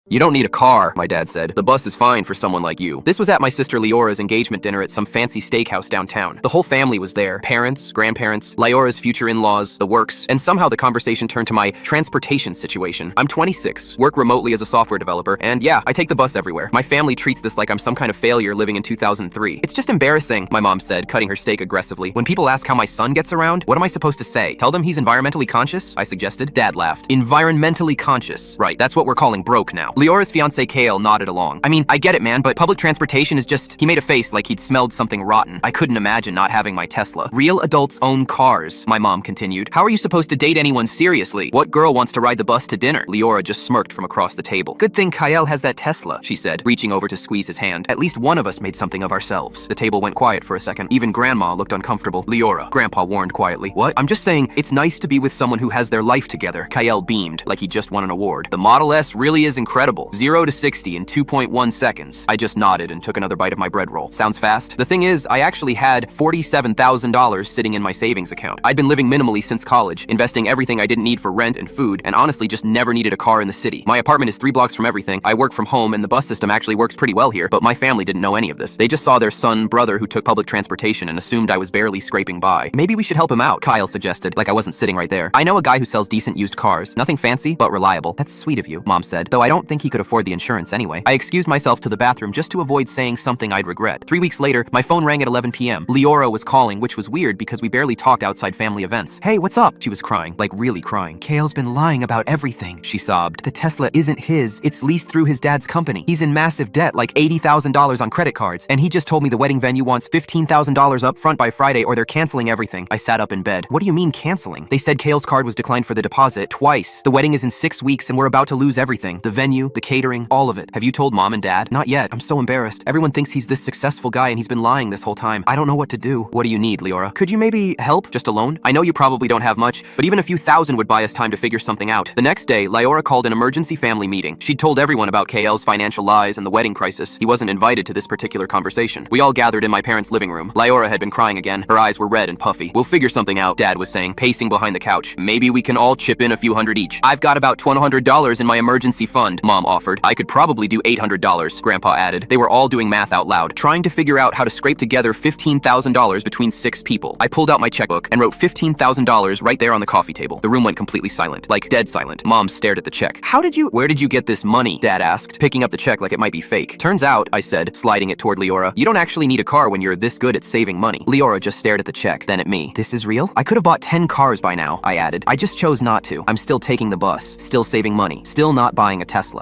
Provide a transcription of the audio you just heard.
You don't need a car, my dad said. The bus is fine for someone like you. This was at my sister Leora's engagement dinner at some fancy steakhouse downtown. The whole family was there. Parents, grandparents, Leora's future in-laws, the works, and somehow the conversation turned to my transportation situation. I'm 26, work remotely as a software developer, and yeah, I take the bus everywhere. My family treats this like I'm some kind of failure living in 2003. It's just embarrassing, my mom said, cutting her steak aggressively. When people ask how my son gets around, what am I supposed to say? Tell them he's environmentally conscious? I suggested. Dad laughed. Environmentally conscious. Right, that's what we're calling broke now. Leora's fiance Kale nodded along. I mean, I get it, man, but public transportation is just... He made a face like he'd smelled something rotten. I couldn't imagine not having my Tesla. Real adults own cars, my mom continued. How are you supposed to date anyone seriously? What girl wants to ride the bus to dinner? Leora just smirked from across the table. Good thing Kyle has that Tesla, she said, reaching over to squeeze his hand. At least one of us made something of ourselves. The table went quiet for a second. Even Grandma looked uncomfortable. Leora, Grandpa warned quietly. What? I'm just saying, it's nice to be with someone who has their life together. Kyle beamed, like he just won an award. The Model S really is incredible. 0 to 60 in 2.1 seconds. I just nodded and took another bite of my bread roll. Sounds fast? The thing is, I actually had $47,000 sitting in my savings account. I'd been living minimally since college, investing everything I didn't need for rent and food, and honestly just never needed a car in the city. My apartment is 3 blocks from everything. I work from home, and the bus system actually works pretty well here, but my family didn't know any of this. They just saw their brother who took public transportation and assumed I was barely scraping by. Maybe we should help him out, Kyle suggested, like I wasn't sitting right there. I know a guy who sells decent used cars. Nothing fancy, but reliable. That's sweet of you, Mom said, though I don't think he could afford the insurance anyway. I excused myself to the bathroom just to avoid saying something I'd regret. 3 weeks later, my phone rang at 11 p.m. Leora was calling, which was weird because we barely talked outside family events. Hey, what's up? She was crying, like really crying. Kale's been lying about everything, she sobbed. The Tesla isn't his, it's leased through his dad's company. He's in massive debt, like $80,000 on credit cards, and he just told me the wedding venue wants $15,000 up front by Friday or they're canceling everything. I sat up in bed. What do you mean canceling? They said Kale's card was declined for the deposit twice. The wedding is in 6 weeks and we're about to lose everything. The venue, the catering, all of it. Have you told Mom and Dad? Not yet. I'm so embarrassed. Everyone thinks he's this successful guy and he's been lying this whole time. I don't know what to do. What do you need, Leora? Could you maybe help? Just a loan? I know you probably don't have much, but even a few thousand would buy us time to figure something out. The next day, Leora called an emergency family meeting. She'd told everyone about KL's financial lies and the wedding crisis. He wasn't invited to this particular conversation. We all gathered in my parents' living room. Leora had been crying again. Her eyes were red and puffy. We'll figure something out, Dad was saying, pacing behind the couch. Maybe we can all chip in a few hundred each. I've got about $1,200 in my emergency fund, Mom offered. I could probably do $800, Grandpa added. They were all doing math out loud, trying to figure out how to scrape together $15,000 between 6 people. I pulled out my checkbook and wrote $15,000 right there on the coffee table. The room went completely silent, like dead silent. Mom stared at the check. Where did you get this money? Dad asked, picking up the check like it might be fake. Turns out, I said, sliding it toward Leora, you don't actually need a car when you're this good at saving money. Leora just stared at the check, then at me. This is real? I could have bought 10 cars by now, I added. I just chose not to. I'm still taking the bus, still saving money, still not buying a Tesla.